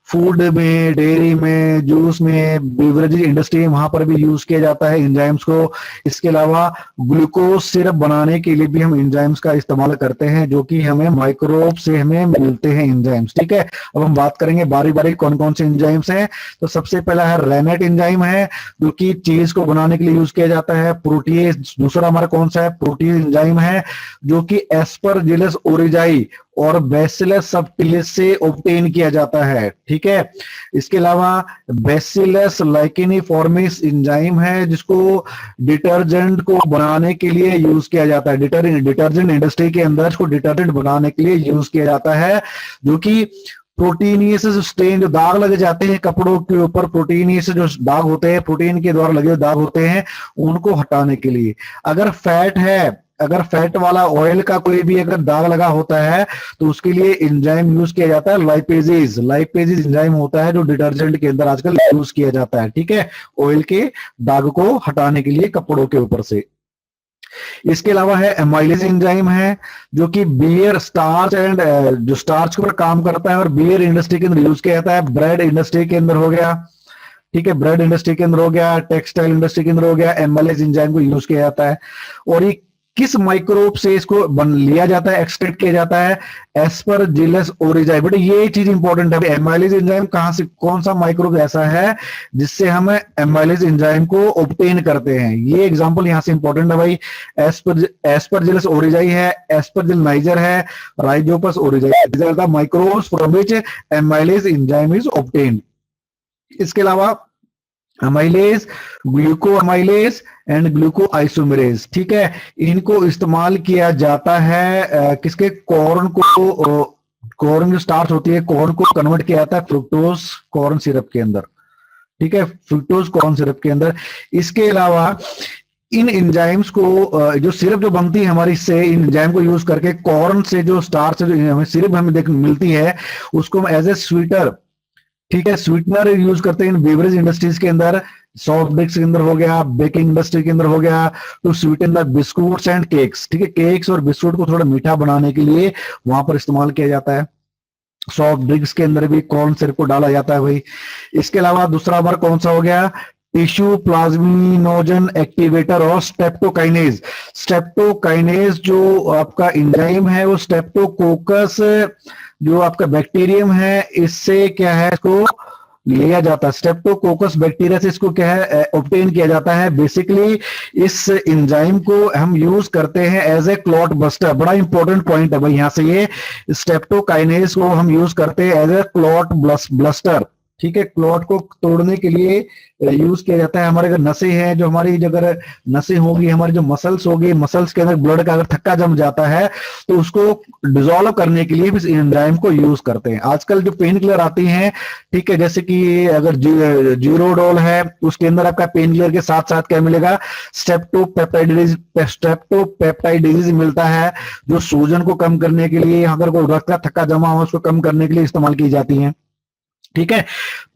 फूड में, डेयरी में, जूस में, बेवरेज इंडस्ट्री, वहां पर भी यूज किया जाता है एंजाइम्स को। इसके अलावा ग्लूकोज सिरप बनाने के लिए भी हम एंजाइम्स का इस्तेमाल करते हैं, जो कि हमें माइक्रोब से हमें मिलते हैं एंजाइम्स, ठीक है। अब हम बात करेंगे बारी बारी कौन कौन से एंजाइम्स हैं। तो सबसे पहला है रेनेट एंजाइम है, जो कि चीज को बनाने के लिए यूज किया जाता है। प्रोटीएज, दूसरा हमारा कौन सा है, प्रोटीज एंजाइम है, जो कि एस्परजिलस ओरिजाई और बैसिलस सबटिलिस से ऑब्टेन किया जाता है, ठीक है। इसके अलावा बैसिलस लाइकेनिफॉर्मिस एंजाइम है, जिसको डिटर्जेंट को बनाने के लिए यूज किया जाता है। डिटर्जेंट इंडस्ट्री के अंदर इसको डिटर्जेंट बनाने के लिए यूज किया जाता है, जो कि प्रोटीनियस स्टेन, जो दाग लगे जाते हैं कपड़ों के ऊपर, प्रोटीनियस जो दाग होते हैं, प्रोटीन के द्वारा लगे दाग होते हैं, उनको हटाने के लिए। अगर फैट है, अगर फैट वाला ऑयल का कोई भी अगर दाग लगा होता है, तो उसके लिए एंजाइम यूज किया जाता है लाइपेजेज एंजाइम होता है, जो डिटर्जेंट के अंदर आजकल यूज किया जाता है, ठीक है, ऑयल के दाग को हटाने के लिए कपड़ों के ऊपर से। इसके अलावा है एमाइलेज एंजाइम है, जो कि बियर स्टार्च एंड जो स्टार्च के ऊपर काम करता है और बियर इंडस्ट्री के अंदर यूज किया जाता है। ब्रेड इंडस्ट्री के अंदर हो गया, ठीक है, ब्रेड इंडस्ट्री के अंदर हो गया, टेक्सटाइल इंडस्ट्री के अंदर हो गया, एमाइलेज एंजाइम को यूज किया जाता है। और ये किस माइक्रोब से इसको बन लिया जाता है, एक्सट्रैक्ट किया जाता है, एस्परजिलस ओरिजाई। बेटा ये चीज इंपॉर्टेंट है, एमाइलेज एंजाइम कहां से, कौन सा माइक्रोब ऐसा है जिससे हम एमाइलेज एंजाइम को ऑब्टेन करते हैं। ये एग्जांपल यहां से इंपॉर्टेंट है भाई, एस्परजिलस ओरिजाई है, एस्परजिल नाइजर है, Rhizopus oryzae, these are the microbes from which amylase enzyme is obtained. इसके अलावा amylase, glucoamylase and glucoisomerase, ठीक है, इनको इस्तेमाल किया जाता है किसके, कॉर्न को, कॉर्न जो स्टार्च होती है, कॉर्न को कन्वर्ट किया जाता है फ्रुक्टोज कॉर्न सिरप के अंदर, ठीक है, फ्रुक्टोज कॉर्न सिरप के अंदर। इसके अलावा इन एंजाइम्स को, जो सिरप जो बनती है हमारी, इससे इन एंजाइम को यूज करके कॉर्न से जो स्टार्च जो हमें सिरप हमें देख मिलती है, उसको हम एज ए स्वीटर, ठीक है, स्वीटनर यूज करते हैं इन बेवरेज इंडस्ट्रीज के अंदर, सॉफ्ट ड्रिंक्स के अंदर हो गया, बेकिंग इंडस्ट्री के अंदर हो गया, to sweeten the biscuits and cakes, ठीक है, केक्स और बिस्कुट को थोड़ा मीठा बनाने के लिए वहां पर इस्तेमाल किया जाता है। सॉफ्ट ड्रिंक्स के अंदर भी कॉर्न सिरप को डाला जाता है भाई। इसके अलावा दूसरा हमारा कौन सा हो गया, टिश्यू प्लाज्मिनोजन एक्टिवेटर और स्टेप्टोकाइनेज। स्टेप्टोकाइनेज जो आपका एंजाइम है वो स्टेप्टोकोकस जो आपका बैक्टीरियम है इससे क्या है इसको लिया जाता है, स्टेप्टोकोकस बैक्टीरिया से इसको क्या है ऑब्टेन किया जाता है। बेसिकली इस एंजाइम को हम यूज करते हैं एज ए क्लॉट बस्टर, बड़ा इंपॉर्टेंट पॉइंट है भाई यहाँ से, ये स्टेप्टोकाइनेज को हम यूज करते हैं एज ए क्लॉट ब्लस्टर, ठीक है, क्लॉट को तोड़ने के लिए यूज किया जाता है। हमारे अगर नसें हैं, जो हमारी अगर नसें होगी, हमारी जो मसल्स होगी, मसल्स के अंदर ब्लड का अगर थक्का जम जाता है तो उसको डिसॉल्व करने के लिए भी इस एंजाइम को यूज करते हैं। आजकल जो पेन किलर आती हैं, ठीक है, जैसे कि अगर जीरोडोल है उसके अंदर आपका पेन किलर के साथ साथ क्या मिलेगा, स्टेप्टोपेप्टाइड मिलता है, जो सूजन को कम करने के लिए, अगर कोई रक्त का थक्का जमा हो उसको कम करने के लिए इस्तेमाल की जाती है, ठीक है।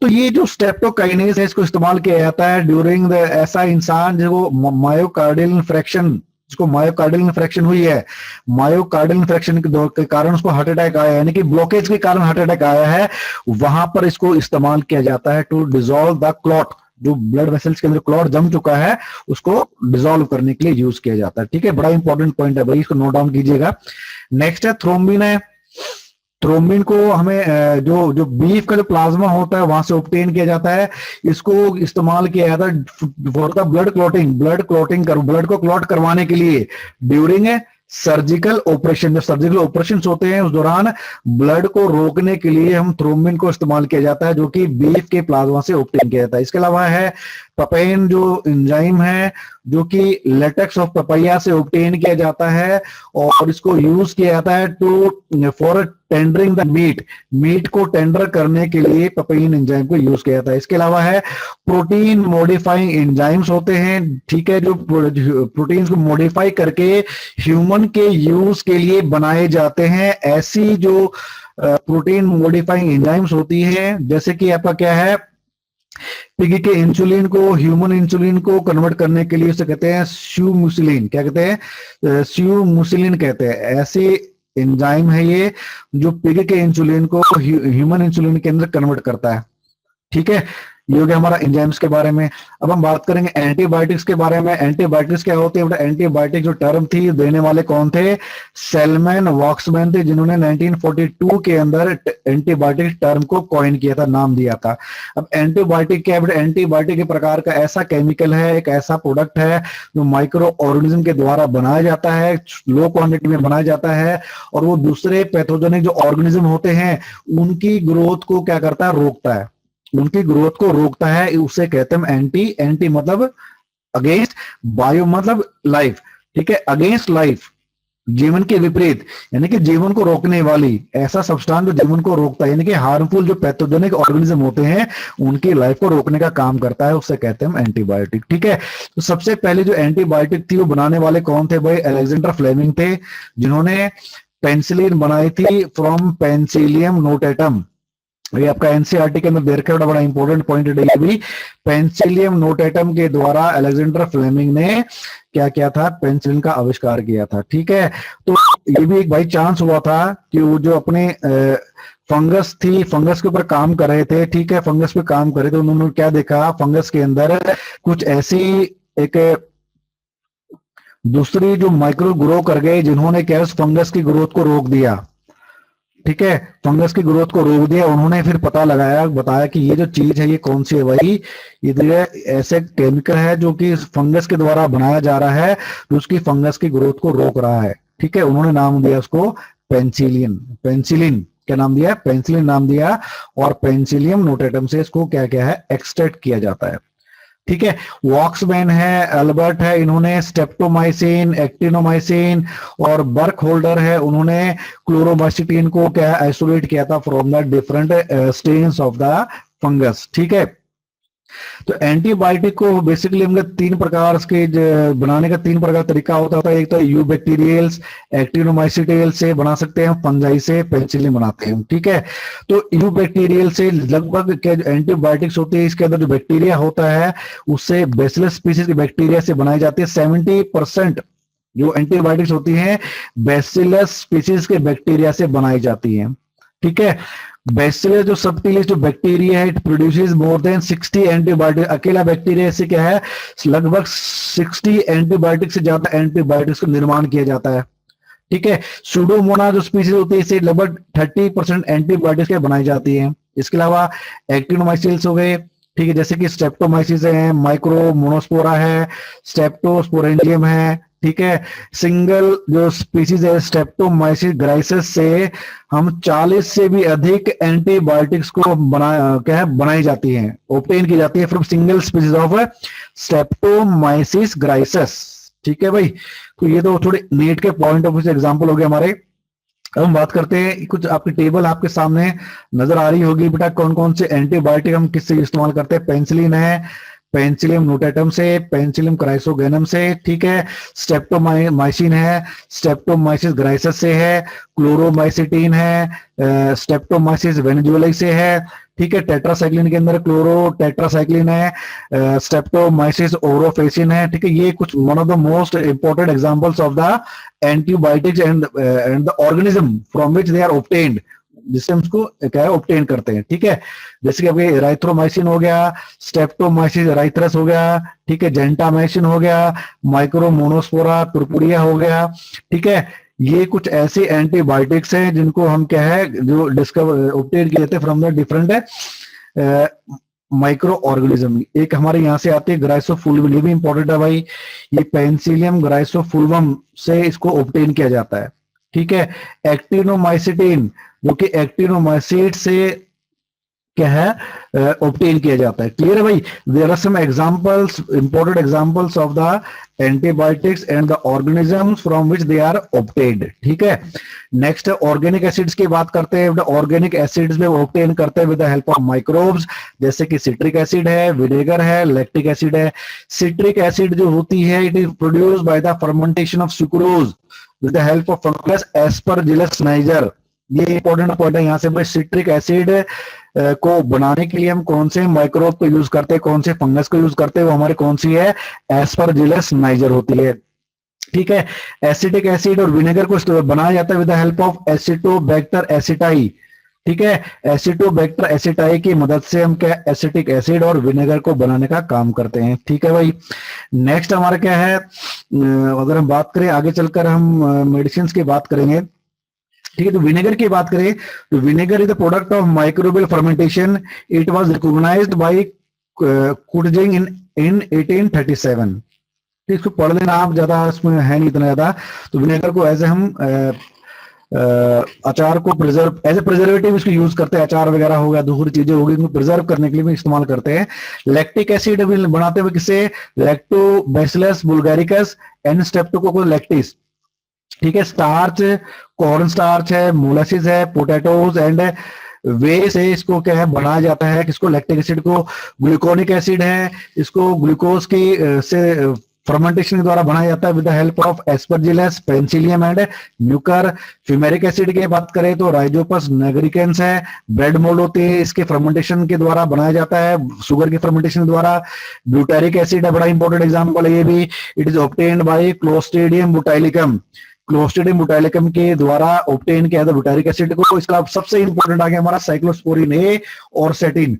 तो ये जो स्टेप्टोकाइनेज है इसको इस्तेमाल किया जाता है ड्यूरिंग द, ऐसा इंसान जो मायोकार्डियल इन्फ्रेक्शन, जिसको मायोकार्डियल इन्फ्रेक्शन हुई है, मायोकार्डियल इन्फ्रेक्शन के कारण उसको हार्ट अटैक आया, यानी कि ब्लॉकेज के कारण हार्ट अटैक आया है, वहां पर इसको इस्तेमाल किया जाता है टू डिसॉल्व द क्लॉट, जो ब्लड वेसल्स के अंदर क्लॉट जम चुका है उसको डिसॉल्व करने के लिए यूज किया जाता है, ठीक है। बड़ा इंपॉर्टेंट पॉइंट है भाई, इसको नोट डाउन कीजिएगा। नेक्स्ट है थ्रोम्बिन है। थ्रोम्बिन को हमें जो जो बीफ का जो प्लाज्मा होता है वहां से ऑब्टेन किया जाता है, इसको इस्तेमाल किया जाता है for the blood clotting, blood को क्लॉट करवाने के लिए ड्यूरिंग सर्जिकल ऑपरेशन। जब सर्जिकल ऑपरेशन होते हैं उस दौरान ब्लड को रोकने के लिए हम थ्रोम्बिन को इस्तेमाल किया जाता है, जो कि बीफ के प्लाज्मा से ऑब्टेन किया जाता है। इसके अलावा है पपेन जो एंजाइम है, जो कि लेटेक्स ऑफ पपैया से ऑब्टेन किया जाता है और इसको यूज किया जाता है to for tendering the meat को टेंडर करने के लिए पपेन एंजाइम को यूज किया जाता है। इसके अलावा है प्रोटीन मॉडिफाइंग एंजाइम्स होते हैं, ठीक है, जो प्रोटीन को मॉडिफाई करके ह्यूमन के यूज के लिए बनाए जाते हैं। ऐसी जो प्रोटीन मॉडिफाइंग एंजाइम्स होती है, जैसे कि आपका क्या है, पिगी के इंसुलिन को ह्यूमन इंसुलिन को कन्वर्ट करने के लिए उसे कहते हैं स्यूमुसिलिन, क्या कहते हैं, स्यूमुसिलिन कहते हैं। ऐसे एंजाइम है ये जो पिग के इंसुलिन को ह्यूमन इंसुलिन के अंदर कन्वर्ट करता है, ठीक है। ये हो गया हमारा एंजाइम्स के बारे में। अब हम बात करेंगे एंटीबायोटिक्स के बारे में। एंटीबायोटिक्स क्या होते हैं? एंटीबायोटिक जो टर्म थी देने वाले कौन थे? सेलमैन वॉक्समैन थे, जिन्होंने 1942 के अंदर एंटीबायोटिक टर्म को कॉइन किया था, नाम दिया था। अब एंटीबायोटिक क्या है? एंटीबायोटिक के प्रकार का ऐसा केमिकल है, एक ऐसा प्रोडक्ट है जो माइक्रो ऑर्गेनिज्म के द्वारा बनाया जाता है, लो क्वांटिटी में बनाया जाता है, और वो दूसरे पैथोजेनिक जो ऑर्गेनिज्म होते हैं उनकी ग्रोथ को क्या करता है? रोकता है, उनकी ग्रोथ को रोकता है। उसे कहते हैं एंटी। एंटी मतलब अगेंस्ट, बायो मतलब लाइफ, ठीक है, अगेंस्ट लाइफ, जीवन के विपरीत, यानी कि जीवन को रोकने वाली ऐसा सब्सटेंस जो जीवन को रोकता है, यानी कि हार्मफुल जो पैथोजेनिक ऑर्गेनिज्म होते हैं उनकी लाइफ को रोकने का काम करता है, उससे कहते हैं एंटीबायोटिक, ठीक है। तो सबसे पहले जो एंटीबायोटिक थी वो बनाने वाले कौन थे भाई? अलेक्जेंडर फ्लेमिंग थे, जिन्होंने पेंसिलिन बनाई थी फ्रॉम पेंसिलियम नोटेटम। ये आपका एनसीईआरटी के अंदर दे रखा है, बड़ा इंपॉर्टेंट पॉइंट है ये भी। पेंसिलियम नोटेटम के द्वारा अलेक्जेंडर फ्लेमिंग ने क्या किया था? पेंसिलिन का आविष्कार किया था, ठीक है। तो ये भी एक बाई चांस हुआ था कि वो जो अपने फंगस थी, फंगस के ऊपर काम कर रहे थे, ठीक है, फंगस पे काम कर रहे थे, उन्होंने क्या देखा? फंगस के अंदर कुछ ऐसी एक दूसरी जो माइक्रो ग्रो कर गए, जिन्होंने क्या उस फंगस की ग्रोथ को रोक दिया, ठीक है, फंगस की ग्रोथ को रोक दिया। उन्होंने फिर पता लगाया, बताया कि ये जो चीज है ये कौन सी है भाई? ये ऐसे केमिकल है जो कि फंगस के द्वारा बनाया जा रहा है, तो उसकी फंगस की ग्रोथ को रोक रहा है, ठीक है। उन्होंने नाम दिया उसको पेंसिलिन। पेंसिलिन क्या नाम दिया? पेंसिलिन नाम दिया। और पेंसिलियम नोटेटम से इसको क्या क्या है? एक्सट्रैक्ट किया जाता है, ठीक है। वॉक्समैन है, अल्बर्ट है, इन्होंने स्टेप्टोमाइसिन, एक्टिनोमाइसिन, और बर्क होल्डर है, उन्होंने क्लोरोमाइसिटिन को क्या आइसोलेट किया था from the different strains of the fungus, ठीक है। तो एंटीबायोटिक को बेसिकली हमने तीन प्रकार के बनाने का तीन प्रकार तरीका होता है। एक तो यू बैक्टीरियल्स, एक्टिनोमाइसिटियल से बना सकते हैं, फंजाई से पेनिसिलिन बनाते हैं। ठीक है, तो यू बैक्टीरियल से लगभग क्या जो एंटीबायोटिक्स होती है, इसके अंदर जो बैक्टीरिया होता है उससे बेसिलस स्पीसीज के बैक्टीरिया से बनाई जाती है। 70% जो एंटीबायोटिक्स होती हैं बेसिलस स्पीसीज के बैक्टीरिया से बनाई जाती हैं। ठीक है, बेसिलस जो सबटिलिस जो बैक्टीरिया है, it produces more than 60 antibiotic. अकेला बैक्टीरिया से क्या है, लगभग 60 एंटीबायोटिक से ज्यादा एंटीबायोटिक्स का निर्माण किया जाता है। ठीक है, सुडोमोना जो स्पीसीज होती है इससे लगभग 30% एंटीबायोटिक्स के बनाई जाती है। इसके अलावा एक्टिनोमाइसिल्स हो गए, ठीक है, जैसे कि स्ट्रेप्टोमाइसिस है, माइक्रो मोनोस्पोरा है, स्टेप्टोस्पोरेंजियम है। ठीक है, सिंगल जो स्पीसीज है स्ट्रेप्टोमाइसिस ग्राइसिस से हम 40 से भी अधिक एंटीबायोटिक्स को बनाई जाती हैं, ऑब्टेन की जाती है from single species of Streptomyces griseus. ठीक है भाई, तो ये तो थोड़े नेट के पॉइंट ऑफ व्यू से एग्जांपल हो गए हमारे। अब हम बात करते हैं, कुछ आपकी टेबल आपके सामने नजर आ रही होगी बेटा, कौन कौन से एंटीबायोटिक हम किससे इस्तेमाल करते हैं। पेनिसिलिन है, पेनिसिलियम नोटेटम से, पेनिसिलियम क्राइसोगेनम से। ठीक है, स्टेप्टोमाइसिन है, स्टेप्टोमाइसिस ग्राइसिस से है, क्लोरोमाइसिटीन है, स्टेप्टोमाइसिस वेनेजुएलाई से है। ठीक है, टेट्रासाइक्लिन के अंदर क्लोरो टेट्रासाइक्लिन है, स्टेप्टोमाइसिस ओरोफेसिन है। ठीक है, ये कुछ one of the most important examples of the antibiotics and the organism from which they are obtained, जिससे हम उसको क्या है ऑब्टेन करते हैं। ठीक है, जैसे कि अभी राइथ्रोमाइसिन हो गया, स्टेप्टोमाइसिस राइथ्रस हो गया, ठीक है, जेंटामाइसिन हो गया, माइक्रोमोनोस्पोरा पुरपुरिया हो गया। ठीक है, ये कुछ ऐसे एंटीबायोटिक्स हैं जिनको हम क्या है जो डिस्कवर ऑब्टेन किए जाते हैं from the different micro organism. एक हमारे यहाँ से आती है ग्राइसोफुल्वम, ये भी इंपॉर्टेंट है भाई, ये पेनिसिलियम ग्राइसोफुल्वम से इसको ऑब्टेन किया जाता है। ठीक है, एक्टिनोमाइसिटीन जो कि एक्टिनोमाइसिट से क्या है ऑब्टेन किया जाता है। क्लियर है भाई, there are some examples, important examples of the antibiotics and the organisms from which they are obtained. ठीक है, नेक्स्ट ऑर्गेनिक एसिड्स की बात करते हैं। ऑर्गेनिक एसिड्स में ऑब्टेन करते हैं with the help of microbes, जैसे कि सिट्रिक एसिड है, विनेगर है, लैक्टिक एसिड है। सिट्रिक एसिड जो होती है it is produced by the fermentation of sucrose with the help of fungus Aspergillus niger. ये इंपॉर्टेंट पॉइंट है यहाँ से भाई, सिट्रिक एसिड को बनाने के लिए हम कौन से माइक्रोब को यूज करते हैं, कौन से फंगस को यूज करते हैं, वो हमारे कौन सी है, एस्परजिलस नाइजर होती है। ठीक है, एसिटिक एसिड और विनेगर को बनाया जाता है with the help of Acetobacter aceti. ठीक है, एसिटोबैक्टर एसिटाई की मदद से हम क्या एसिटिक एसिड और विनेगर को बनाने का काम करते हैं। ठीक है भाई, नेक्स्ट हमारा क्या है, अगर हम बात करें आगे चलकर हम मेडिसिन की बात करेंगे। ठीक है, तो विनेगर की बात करें तो vinegar is the product of microbial fermentation. It was recognised by Kützing in 1837। तो इसको पढ़ लेना आप, ज्यादा इसमें है नहीं इतना ज्यादा। तो विनेगर को एज हम अचार को प्रिजर्व एज ए प्रिजर्वेटिव इसको यूज करते हैं, अचार वगैरह हो गया, दूसरी चीजें होगी, इनको प्रिजर्व करने के लिए भी इस्तेमाल करते हैं। लैक्टिक एसिड बनाते हुए किससे, लैक्टोबैसिलस बुल्गारिकस एंड स्ट्रेप्टोकोकस लैक्टिस। ठीक है, स्टार्च, कॉर्न स्टार्च है, मोलासिस है, पोटैटोज एंड वे से इसको क्या है बनाया जाता है, किसको, लैक्टिक एसिड को। ग्लूकोनिक एसिड है, इसको ग्लूकोज की से फर्मेंटेशन के द्वारा बनाया जाता है with the help of Aspergillus, Penicillium and Mucor. Fumaric acid की बात करें तो राइजोपस निग्रिकेंस है, ब्रेड मोल्ड होती है, इसके फर्मेंटेशन के द्वारा बनाया जाता है, शुगर की फर्मेंटेशन के द्वारा। ब्यूटेरिक एसिड है, बड़ा इंपॉर्टेंट एग्जाम्पल है ये भी, it is obtained by Clostridium butylicum. Clostridium butylicum के द्वारा ऑब्टेन किया था ब्यूटेरिक एसिड को। इसका सबसे इंपॉर्टेंट आ गया हमारा साइक्लोस्पोरिन ए और सेटिन।